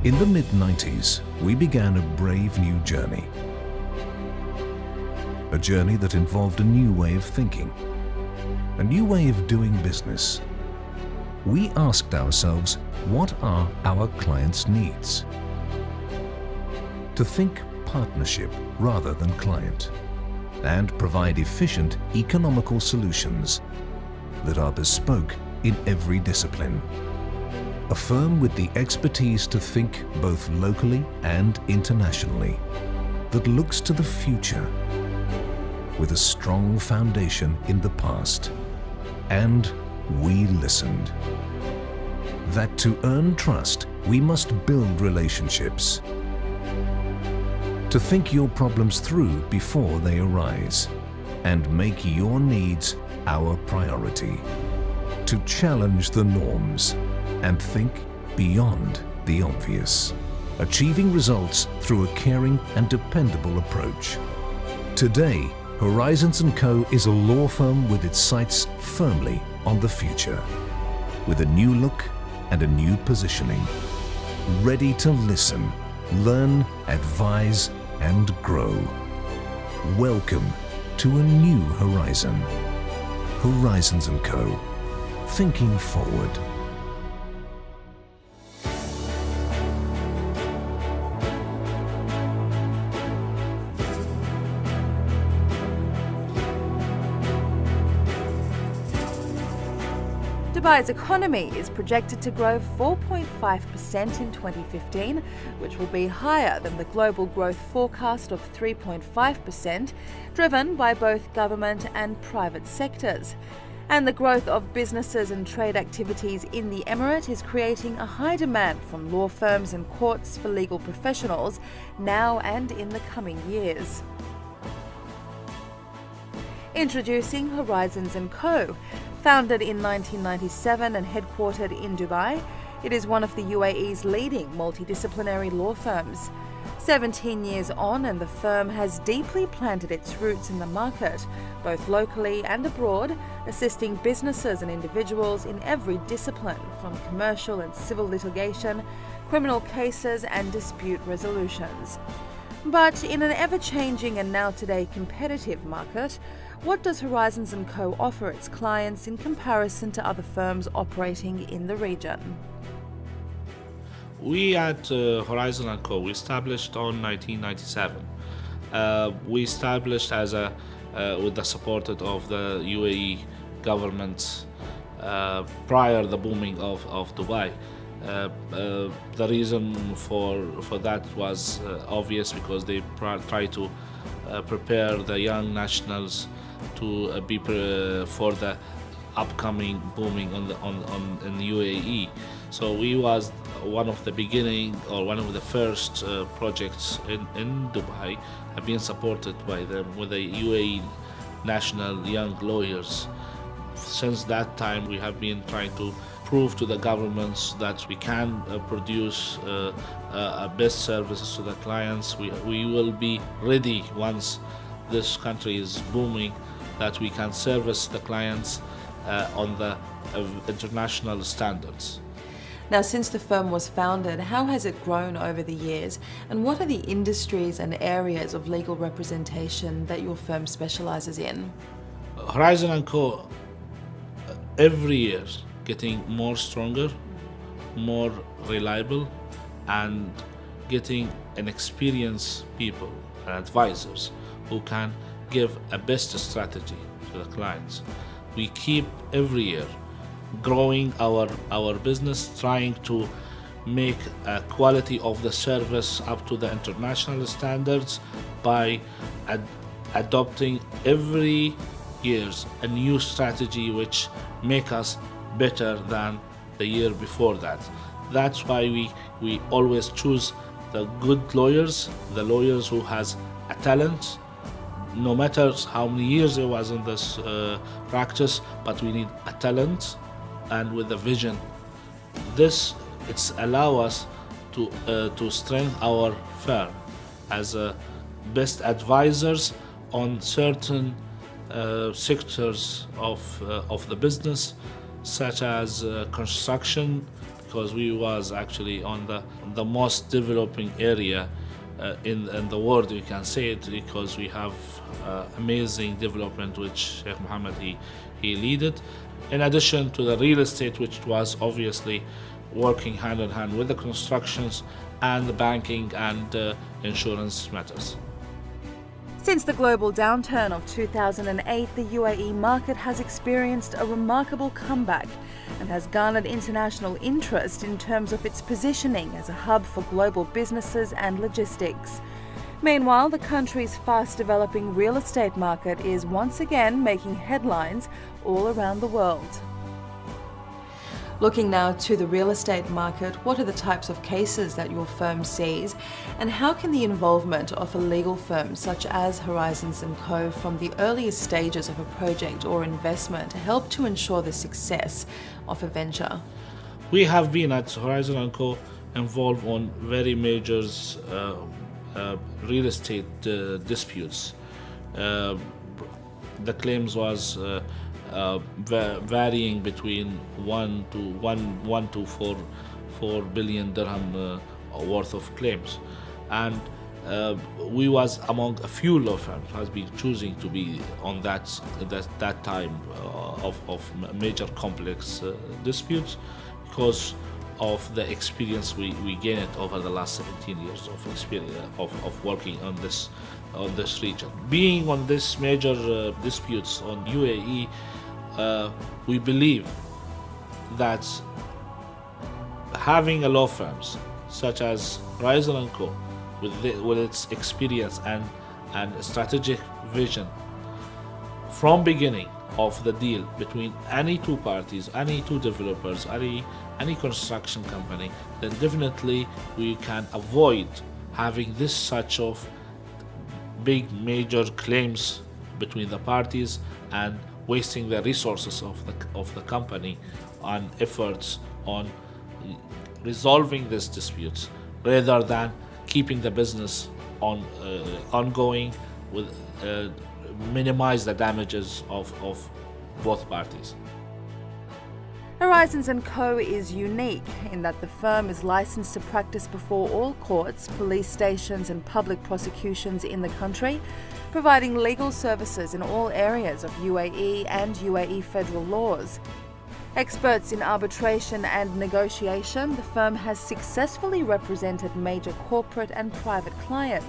In the mid-90s, we began a brave new journey. A journey that involved a new way of thinking, a new way of doing business. We asked ourselves, what are our clients' needs? To think partnership rather than client, and provide efficient, economical solutions that are bespoke in every discipline. A firm with the expertise to think both locally and internationally, that looks to the future with a strong foundation in the past. And we listened. That to earn trust, we must build relationships. To think your problems through before they arise, and make your needs our priority. To challenge the norms and think beyond the obvious, achieving results through a caring and dependable approach. Today, Horizons & Co. is a law firm with its sights firmly on the future, with a new look and a new positioning, ready to listen, learn, advise, and grow. Welcome to a new horizon. Horizons & Co. Thinking forward. Dubai's economy is projected to grow 4.5% in 2015, which will be higher than the global growth forecast of 3.5%, driven by both government and private sectors. And the growth of businesses and trade activities in the Emirate is creating a high demand from law firms and courts for legal professionals now and in the coming years. Introducing Horizons & Co. Founded in 1997 and headquartered in Dubai, it is one of the UAE's leading multidisciplinary law firms. 17 years on, and the firm has deeply planted its roots in the market, both locally and abroad, assisting businesses and individuals in every discipline, from commercial and civil litigation, criminal cases and dispute resolutions. But in an ever-changing and now today competitive market, what does Horizons & Co. offer its clients in comparison to other firms operating in the region? We at Horizon & Co. we established on 1997. We established as with the support of the UAE government prior the booming of Dubai. The reason for that was obvious, because they try to prepare the young nationals to be for the upcoming booming in the UAE. So we was one of the beginning, or one of the first projects in Dubai have been supported by them with the UAE national young lawyers. Since that time, we have been trying to prove to the governments that we can produce best services to the clients. We will be ready once this country is booming, that we can service the clients on the international standards. Now, since the firm was founded, how has it grown over the years, and what are the industries and areas of legal representation that your firm specializes in? Horizon & Co. every year getting more stronger, more reliable, and getting an experienced people and advisors who can give a best strategy to the clients. We keep every year growing our business, trying to make a quality of the service up to the international standards by adopting every years a new strategy which make us better than the year before that. That's why we always choose the good lawyers, the lawyers who has a talent, no matter how many years it was in this practice, but we need a talent and with a vision. This it's allow us to strengthen our firm as best advisors on certain sectors of the business, such as construction, because we was actually on the most developing area in the world, we can say it, because we have amazing development which Sheikh Mohammed he leaded, in addition to the real estate, which was obviously working hand in hand with the constructions and the banking and insurance matters. Since the global downturn of 2008, the UAE market has experienced a remarkable comeback and has garnered international interest in terms of its positioning as a hub for global businesses and logistics. Meanwhile, the country's fast-developing real estate market is once again making headlines all around the world. Looking now to the real estate market, what are the types of cases that your firm sees, and how can the involvement of a legal firm such as Horizons & Co. from the earliest stages of a project or investment help to ensure the success of a venture? We have been at Horizons & Co. involved on very major real estate disputes. The claims was varying between 1 to 4 billion dirham worth of claims, and we was among a few law firms has been choosing to be on that time of major complex disputes, because of the experience we gained over the last 17 years of experience of working on this region. Being on this major disputes on UAE, we believe that having a law firms such as Horizons & Co. with its experience and strategic vision from beginning of the deal between any two parties, any two developers, any construction company, then definitely we can avoid having this such of big major claims between the parties and wasting the resources of the company on efforts on resolving these disputes, rather than keeping the business ongoing with minimize the damages of both parties. Horizons & Co. is unique in that the firm is licensed to practice before all courts, police stations and public prosecutions in the country, providing legal services in all areas of UAE and UAE federal laws. Experts in arbitration and negotiation, the firm has successfully represented major corporate and private clients.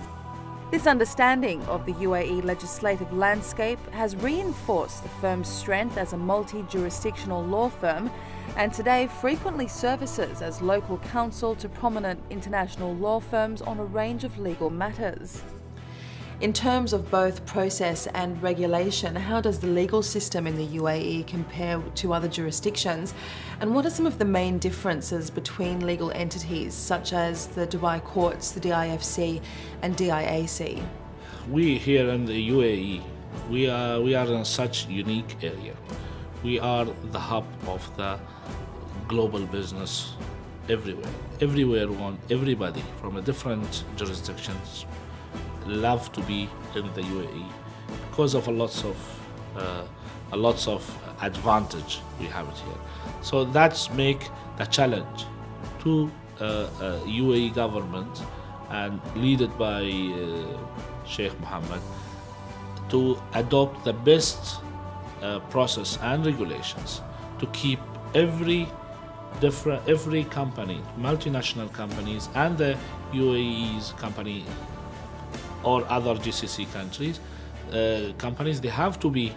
This understanding of the UAE legislative landscape has reinforced the firm's strength as a multi-jurisdictional law firm, and today frequently services as local counsel to prominent international law firms on a range of legal matters. In terms of both process and regulation, how does the legal system in the UAE compare to other jurisdictions? And what are some of the main differences between legal entities such as the Dubai courts, the DIFC and DIAC? We here in the UAE, we are in such unique area. We are the hub of the global business everywhere. Everybody from a different jurisdictions love to be in the UAE because of a lots of advantage we have it here. So that's make the challenge to UAE government and led by Sheikh Mohammed to adopt the best process and regulations to keep every company, multinational companies and the UAE's company or other GCC countries, companies, they have to be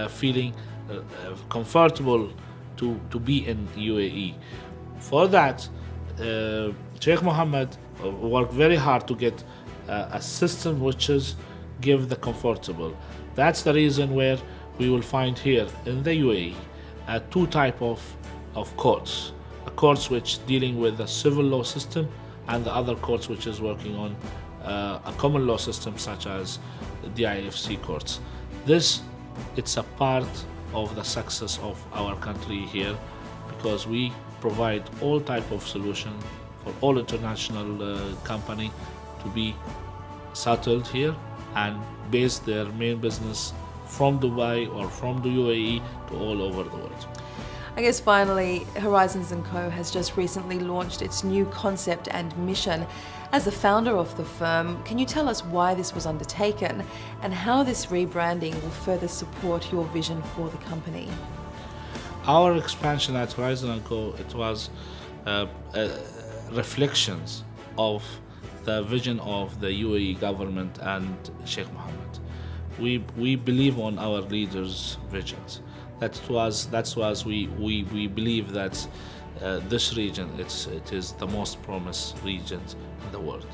feeling comfortable to be in UAE. For that, Sheikh Mohammed worked very hard to get a system which is give the comfortable. That's the reason where we will find here in the UAE two type of courts. A courts which dealing with the civil law system, and the other courts which is working on a common law system such as the DIFC courts. It's a part of the success of our country here, because we provide all type of solution for all international company to be settled here and base their main business from Dubai or from the UAE to all over the world. I guess finally, Horizons & Co. has just recently launched its new concept and mission. As the founder of the firm, can you tell us why this was undertaken and how this rebranding will further support your vision for the company? Our expansion at Horizon & Co., it was reflections of the vision of the UAE government and Sheikh Mohammed. We believe on our leaders' visions. That's why we believe that this region it is the most promised region in the world.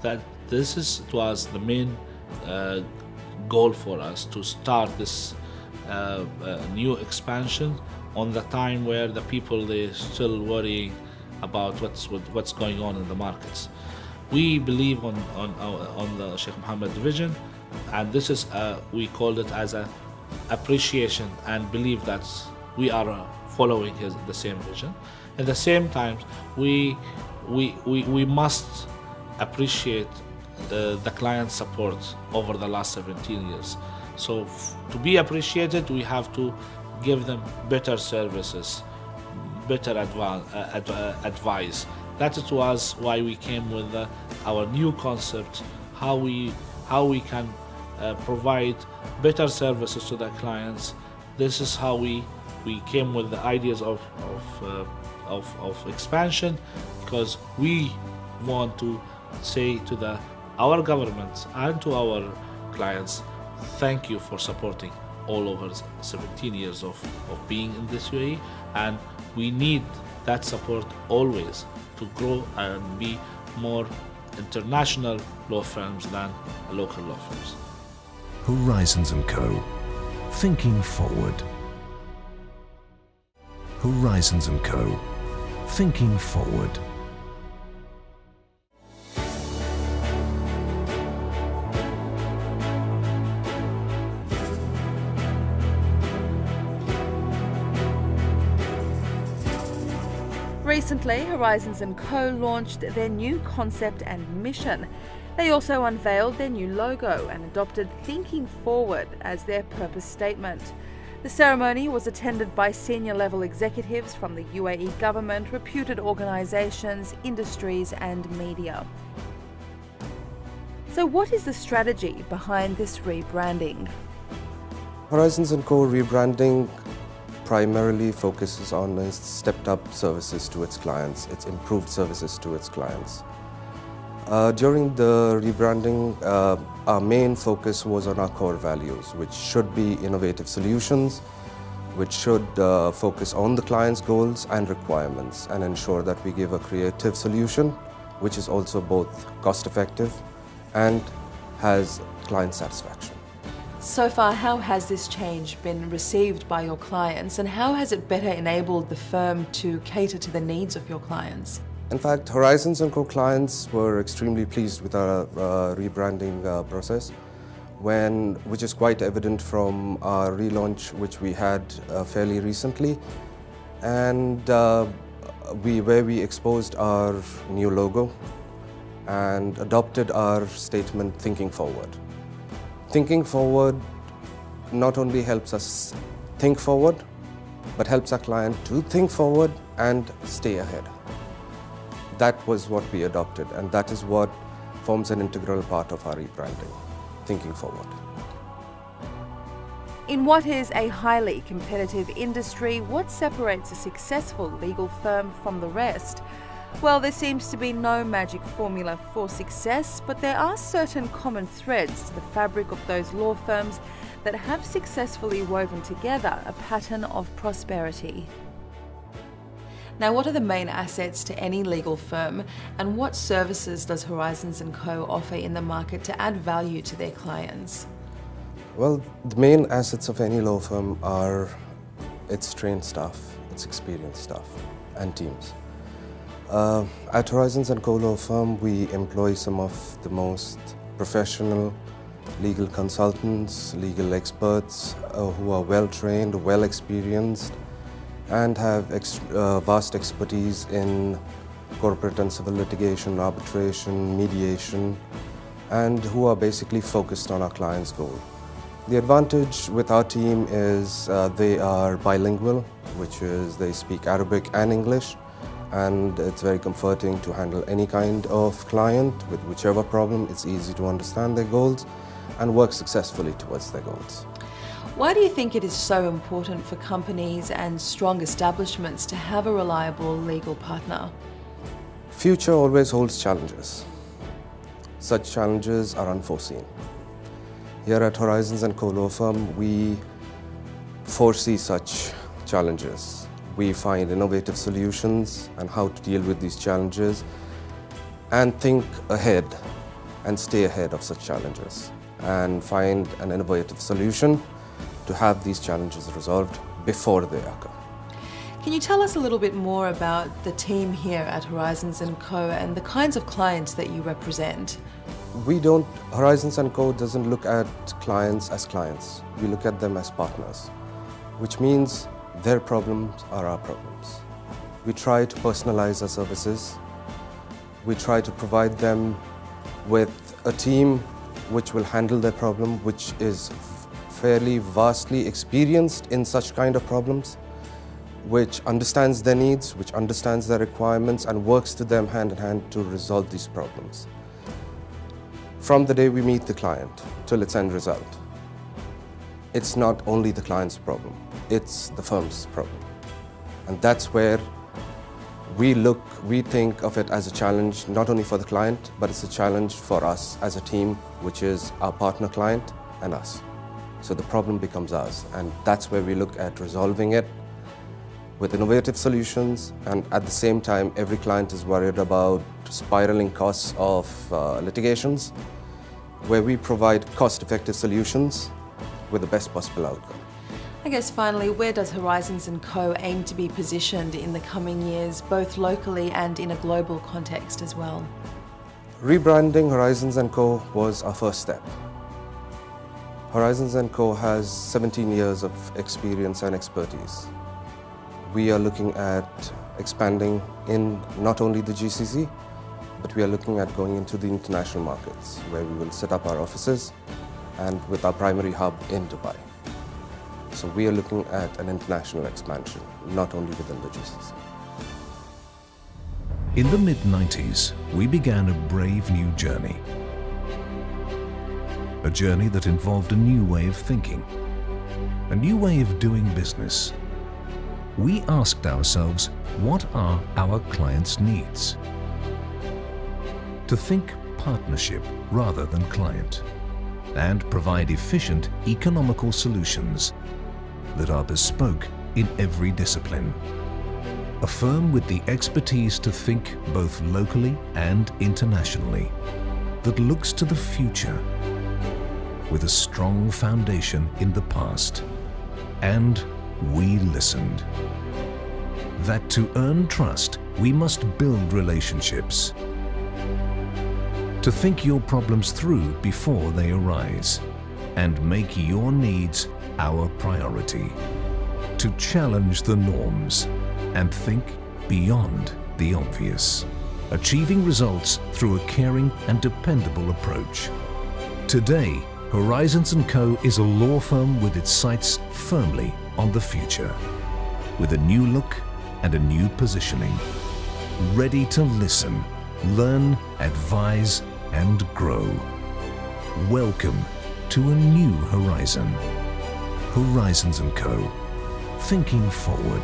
That it was the main goal for us to start this new expansion on the time where the people they're still worrying about what's going on in the markets. We believe on the Sheikh Mohammed vision, and this is we called it as a appreciation and believe that we are following the same vision. At the same time, we must appreciate the client support over the last 17 years. So to be appreciated, we have to give them better services, better advice. That was why we came with our new concept, how we can provide better services to the clients. This is how we came with the ideas of expansion, because we want to say to our governments and to our clients, thank you for supporting all over 17 years of being in this UAE, and we need that support always to grow and be more international law firms than local law firms. Horizons & Co. Thinking forward. Horizons & Co. Thinking forward. Recently, Horizons & Co. launched their new concept and mission. They also unveiled their new logo and adopted Thinking Forward as their purpose statement. The ceremony was attended by senior-level executives from the UAE government, reputed organisations, industries and media. So what is the strategy behind this rebranding? Horizons & Co. rebranding primarily focuses on its stepped-up services to its clients, its improved services to its clients. During the rebranding, our main focus was on our core values, which should be innovative solutions, which should focus on the client's goals and requirements and ensure that we give a creative solution, which is also both cost-effective and has client satisfaction. So far, how has this change been received by your clients, and how has it better enabled the firm to cater to the needs of your clients? In fact, Horizons & Co. clients were extremely pleased with our rebranding process, which is quite evident from our relaunch, which we had fairly recently, and where we exposed our new logo and adopted our statement, Thinking Forward. Thinking forward not only helps us think forward, but helps our client to think forward and stay ahead. That was what we adopted, and that is what forms an integral part of our rebranding, Thinking Forward. In what is a highly competitive industry, what separates a successful legal firm from the rest? Well, there seems to be no magic formula for success, but there are certain common threads to the fabric of those law firms that have successfully woven together a pattern of prosperity. Now, what are the main assets to any legal firm, and what services does Horizons & Co. offer in the market to add value to their clients? Well, the main assets of any law firm are its trained staff, its experienced staff, and teams. At Horizons & Co. Law Firm, we employ some of the most professional legal consultants, legal experts who are well-trained, well-experienced, and have vast expertise in corporate and civil litigation, arbitration, mediation, and who are basically focused on our client's goal. The advantage with our team is they are bilingual which is they speak Arabic and English, and it's very comforting to handle any kind of client with whichever problem. It's easy to understand their goals and work successfully towards their goals. Why do you think it is so important for companies and strong establishments to have a reliable legal partner? Future always holds challenges. Such challenges are unforeseen. Here at Horizons & Co Law Firm, we foresee such challenges. We find innovative solutions and how to deal with these challenges and think ahead and stay ahead of such challenges and find an innovative solution to have these challenges resolved before they occur. Can you tell us a little bit more about the team here at Horizons & Co and the kinds of clients that you represent? Horizons & Co doesn't look at clients as clients. We look at them as partners, which means their problems are our problems. We try to personalize our services. We try to provide them with a team which will handle their problem, which is fairly vastly experienced in such kind of problems, which understands their needs, which understands their requirements, and works to them hand in hand to resolve these problems. From the day we meet the client till its end result, it's not only the client's problem, it's the firm's problem. And that's where we think of it as a challenge, not only for the client, but it's a challenge for us as a team, which is our partner client and us. So the problem becomes ours, and that's where we look at resolving it with innovative solutions. And at the same time, every client is worried about spiraling costs of litigations, where we provide cost-effective solutions with the best possible outcome. I guess finally, where does Horizons & Co aim to be positioned in the coming years, both locally and in a global context as well? Rebranding Horizons & Co was our first step. Horizons & Co has 17 years of experience and expertise. We are looking at expanding in not only the GCC, but we are looking at going into the international markets, where we will set up our offices and with our primary hub in Dubai. So we are looking at an international expansion, not only within the GCC. In the mid-90s, we began a brave new journey. A journey that involved a new way of thinking, a new way of doing business. We asked ourselves, what are our clients' needs? To think partnership rather than client, and provide efficient, economical solutions that are bespoke in every discipline. A firm with the expertise to think both locally and internationally, that looks to the future with a strong foundation in the past. And we listened. That to earn trust, we must build relationships. To think your problems through before they arise, and make your needs our priority. To challenge the norms and think beyond the obvious. Achieving results through a caring and dependable approach. Today, Horizons & Co is a law firm with its sights firmly on the future, with a new look and a new positioning, ready to listen, learn, advise, and grow. Welcome to a new horizon. Horizons & Co. Thinking forward.